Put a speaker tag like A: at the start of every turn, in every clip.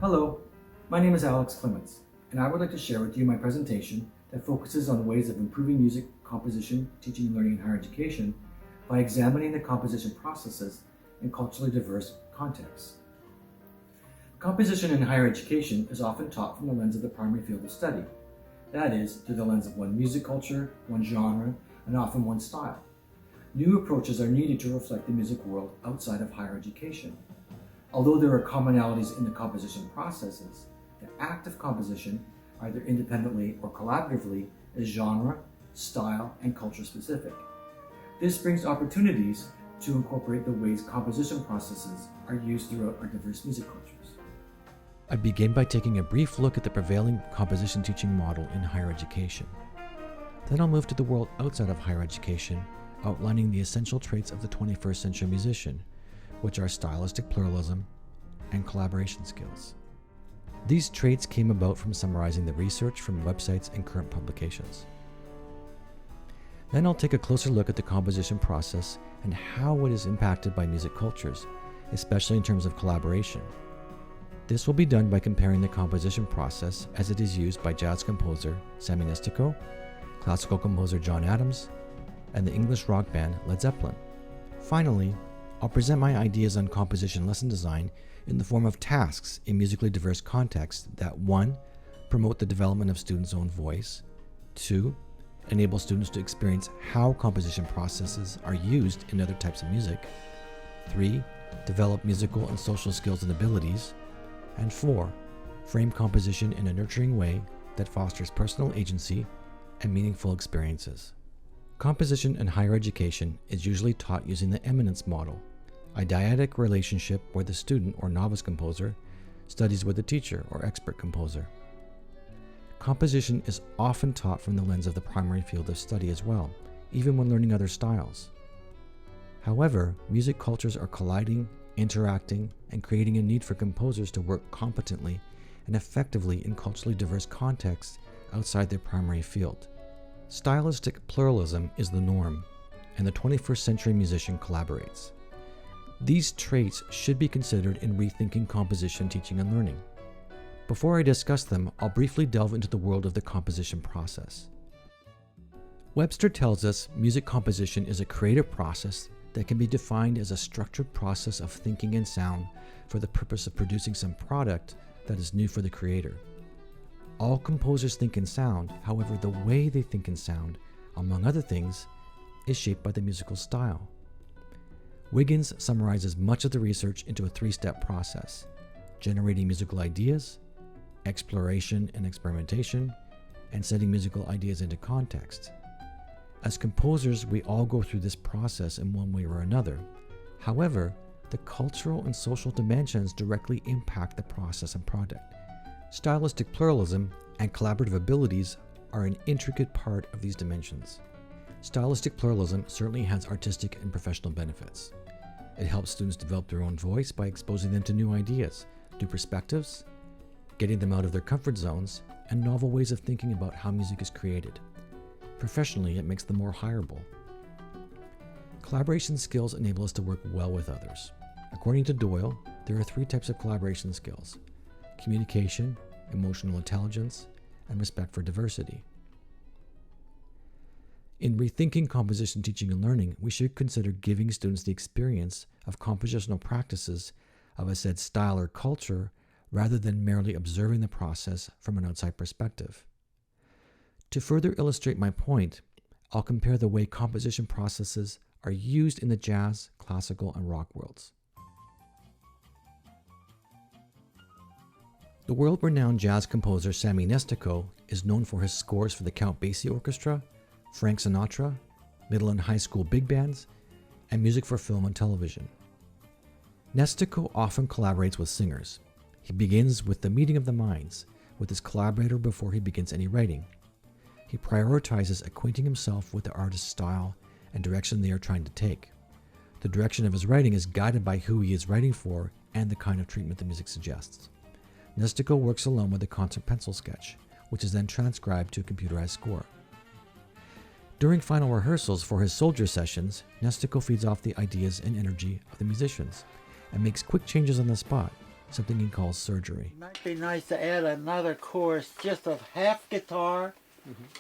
A: Hello, my name is Alex Clements, and I would like to share with you my presentation that focuses on ways of improving music composition, teaching and learning in higher education by examining the composition processes in culturally diverse contexts. Composition in higher education is often taught from the lens of the primary field of study, that is, through the lens of one music culture, one genre, and often one style. New approaches are needed to reflect the music world outside of higher education. Although there are commonalities in the composition processes, the act of composition, either independently or collaboratively, is genre, style, and culture specific. This brings opportunities to incorporate the ways composition processes are used throughout our diverse music cultures.
B: I begin by taking a brief look at the prevailing composition teaching model in higher education. Then I'll move to the world outside of higher education, outlining the essential traits of the 21st century musician, which are stylistic pluralism and collaboration skills. These traits came about from summarizing the research from websites and current publications. Then I'll take a closer look at the composition process and how it is impacted by music cultures, especially in terms of collaboration. This will be done by comparing the composition process as it is used by jazz composer Sammy Nestico, classical composer John Adams, and the English rock band Led Zeppelin. Finally, I'll present my ideas on composition lesson design in the form of tasks in musically diverse contexts that 1. Promote the development of students' own voice, 2. Enable students to experience how composition processes are used in other types of music, 3. Develop musical and social skills and abilities, and 4. Frame composition in a nurturing way that fosters personal agency and meaningful experiences. Composition in higher education is usually taught using the eminence model, a dyadic relationship where the student or novice composer studies with the teacher or expert composer. Composition is often taught from the lens of the primary field of study as well, even when learning other styles. However, music cultures are colliding, interacting, and creating a need for composers to work competently and effectively in culturally diverse contexts outside their primary field. Stylistic pluralism is the norm, and the 21st century musician collaborates. These traits should be considered in rethinking composition teaching and learning. Before I discuss them, I'll briefly delve into the world of the composition process. Webster tells us music composition is a creative process that can be defined as a structured process of thinking and sound for the purpose of producing some product that is new for the creator. All composers think in sound, however, the way they think in sound, among other things, is shaped by the musical style. Wiggins summarizes much of the research into a 3-step process: generating musical ideas, exploration and experimentation, and setting musical ideas into context. As composers, we all go through this process in one way or another. However, the cultural and social dimensions directly impact the process and product. Stylistic pluralism and collaborative abilities are an intricate part of these dimensions. Stylistic pluralism certainly has artistic and professional benefits. It helps students develop their own voice by exposing them to new ideas, new perspectives, getting them out of their comfort zones, and novel ways of thinking about how music is created. Professionally, it makes them more hireable. Collaboration skills enable us to work well with others. According to Doyle, there are 3 types of collaboration skills: communication, emotional intelligence, and respect for diversity. In rethinking composition teaching and learning, we should consider giving students the experience of compositional practices of a said style or culture rather than merely observing the process from an outside perspective. To further illustrate my point, I'll compare the way composition processes are used in the jazz, classical, and rock worlds. The world-renowned jazz composer Sammy Nestico is known for his scores for the Count Basie Orchestra, Frank Sinatra, middle and high school big bands, and music for film and television. Nestico often collaborates with singers. He begins with the meeting of the minds with his collaborator before he begins any writing. He prioritizes acquainting himself with the artist's style and direction they are trying to take. The direction of his writing is guided by who he is writing for and the kind of treatment the music suggests. Nestico works alone with a concert pencil sketch, which is then transcribed to a computerized score. During final rehearsals for his soldier sessions, Nestico feeds off the ideas and energy of the musicians and makes quick changes on the spot, something he calls surgery.
C: It might be nice to add another chorus just of half guitar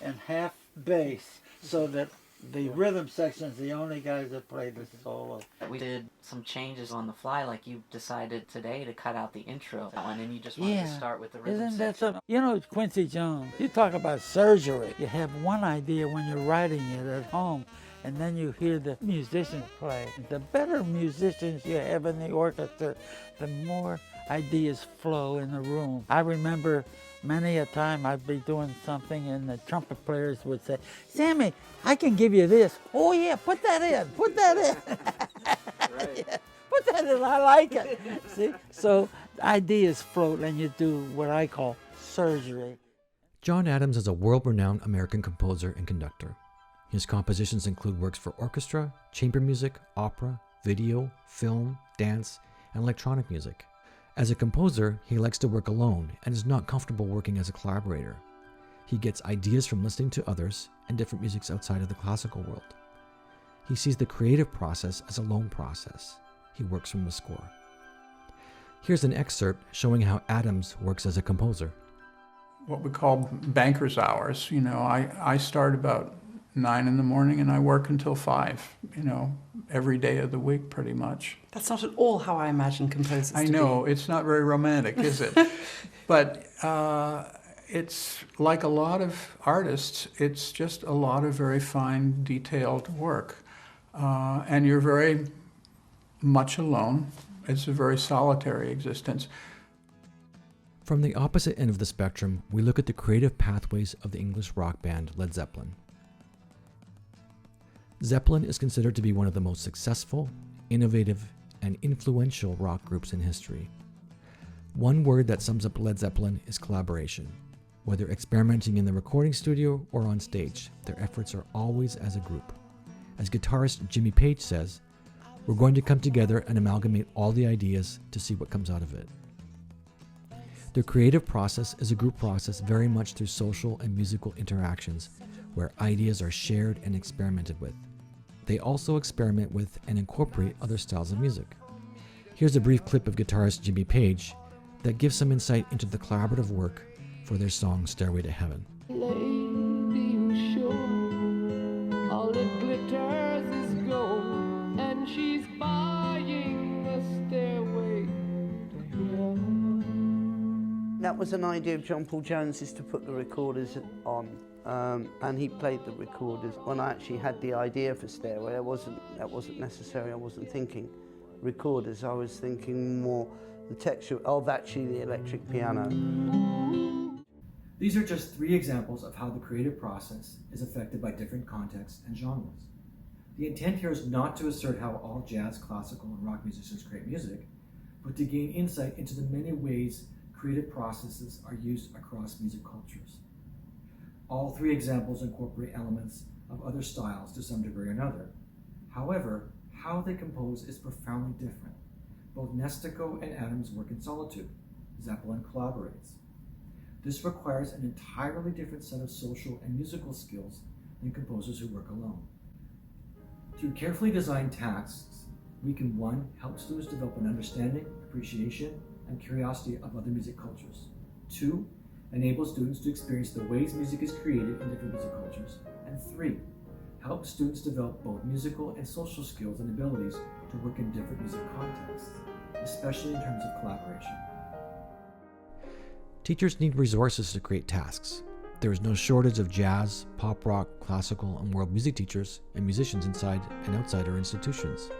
C: and half bass, so that the rhythm section is the only guys that play the solo.
D: We did some changes on the fly, like you decided today to cut out the intro one, and you just wanted to start with the rhythm
C: Isn't that
D: section.
C: something? You know, Quincy Jones, you talk about surgery. You have one idea when you're writing it at home, and then you hear the musicians play. The better musicians you have in the orchestra, the more ideas flow in the room. I remember many a time I'd be doing something and the trumpet players would say, Sammy, I can give you this. Oh yeah, put that in, put that in. Yeah, put that in, I like it. See, so ideas float and you do what I call surgery.
B: John Adams is a world-renowned American composer and conductor. His compositions include works for orchestra, chamber music, opera, video, film, dance, and electronic music. As a composer, he likes to work alone and is not comfortable working as a collaborator. He gets ideas from listening to others and different musics outside of the classical world. He sees the creative process as a lone process. He works from the score. Here's an excerpt showing how Adams works as a composer.
E: What we call banker's hours. You know, I start about 9 in the morning and I work until 5, you know, every day of the week pretty much.
F: That's not at all how I imagine composers
E: I
F: to
E: know,
F: be.
E: it's not very romantic, is it? But it's like a lot of artists, it's just a lot of very fine, detailed work. And you're very much alone. It's a very solitary existence.
B: From the opposite end of the spectrum, we look at the creative pathways of the English rock band Led Zeppelin. Zeppelin is considered to be one of the most successful, innovative, and influential rock groups in history. One word that sums up Led Zeppelin is collaboration. Whether experimenting in the recording studio or on stage, their efforts are always as a group. As guitarist Jimmy Page says, "We're going to come together and amalgamate all the ideas to see what comes out of it." Their creative process is a group process very much through social and musical interactions, where ideas are shared and experimented with. They also experiment with and incorporate other styles of music. Here's a brief clip of guitarist Jimmy Page that gives some insight into the collaborative work for their song Stairway to Heaven.
G: Lady who's sure all that glitters is gold, and she's buying a stairway to heaven.
H: That was an idea of John Paul Jones's to put the recorders on, and he played the recorders. When I actually had the idea for Stairway, that wasn't necessary. I wasn't thinking recorders. I was thinking more the texture of actually the electric piano.
A: These are just 3 examples of how the creative process is affected by different contexts and genres. The intent here is not to assert how all jazz, classical, and rock musicians create music, but to gain insight into the many ways creative processes are used across music cultures. All 3 examples incorporate elements of other styles to some degree or another. However, how they compose is profoundly different. Both Nestico and Adams work in solitude. Zeppelin collaborates. This requires an entirely different set of social and musical skills than composers who work alone. Through carefully designed tasks, we can 1. Help students develop an understanding, appreciation, and curiosity of other music cultures. 2. Enable students to experience the ways music is created in different music cultures. And 3. Help students develop both musical and social skills and abilities to work in different music contexts, especially in terms of collaboration.
B: Teachers need resources to create tasks. There is no shortage of jazz, pop rock, classical, and world music teachers and musicians inside and outside our institutions.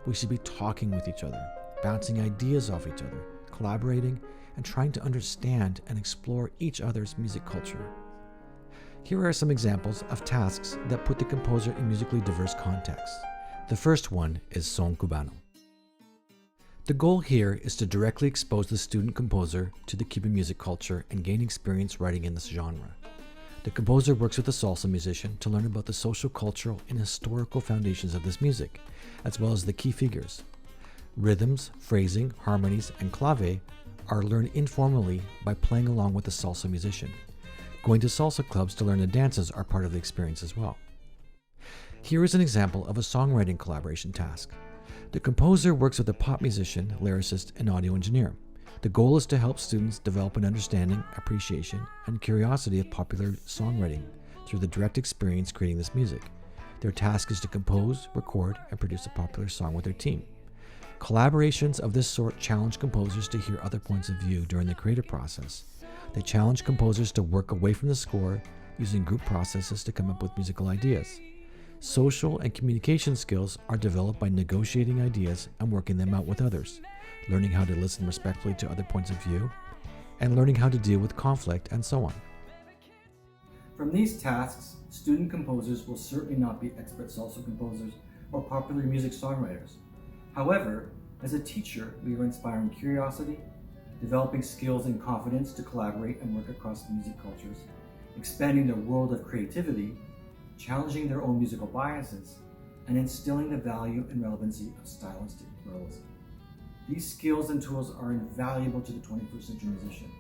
B: We should be talking with each other, bouncing ideas off each other, collaborating, and trying to understand and explore each other's music culture. Here are some examples of tasks that put the composer in musically diverse contexts. The first one is Son Cubano. The goal here is to directly expose the student composer to the Cuban music culture and gain experience writing in this genre. The composer works with a salsa musician to learn about the sociocultural and historical foundations of this music, as well as the key figures. Rhythms, phrasing, harmonies, and clave are learned informally by playing along with the salsa musician. Going to salsa clubs to learn the dances are part of the experience as well. Here is an example of a songwriting collaboration task. The composer works with a pop musician, lyricist, and audio engineer. The goal is to help students develop an understanding, appreciation, and curiosity of popular songwriting through the direct experience creating this music. Their task is to compose, record, and produce a popular song with their team. Collaborations of this sort challenge composers to hear other points of view during the creative process. They challenge composers to work away from the score using group processes to come up with musical ideas. Social and communication skills are developed by negotiating ideas and working them out with others, learning how to listen respectfully to other points of view, and learning how to deal with conflict, and so on.
A: From these tasks, student composers will certainly not be expert salsa composers or popular music songwriters. However, as a teacher, we are inspiring curiosity, developing skills and confidence to collaborate and work across music cultures, expanding their world of creativity, challenging their own musical biases, and instilling the value and relevancy of stylistic pluralism. These skills and tools are invaluable to the 21st century musician.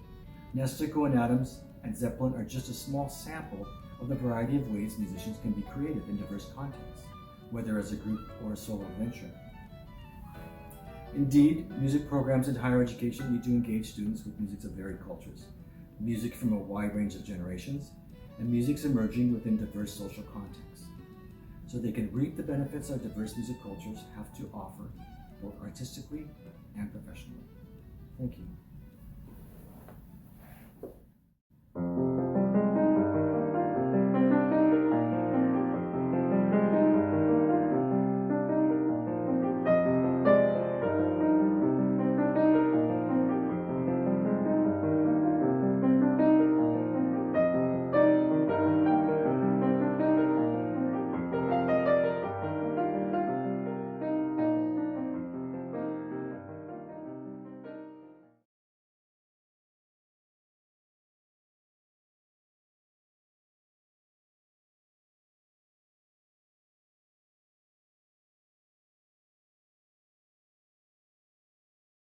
A: Nestico and Adams and Zeppelin are just a small sample of the variety of ways musicians can be creative in diverse contexts, whether as a group or a solo venture. Indeed, music programs in higher education need to engage students with musics of varied cultures, music from a wide range of generations, and musics emerging within diverse social contexts, so they can reap the benefits our diverse music cultures have to offer, both artistically and professionally. Thank you.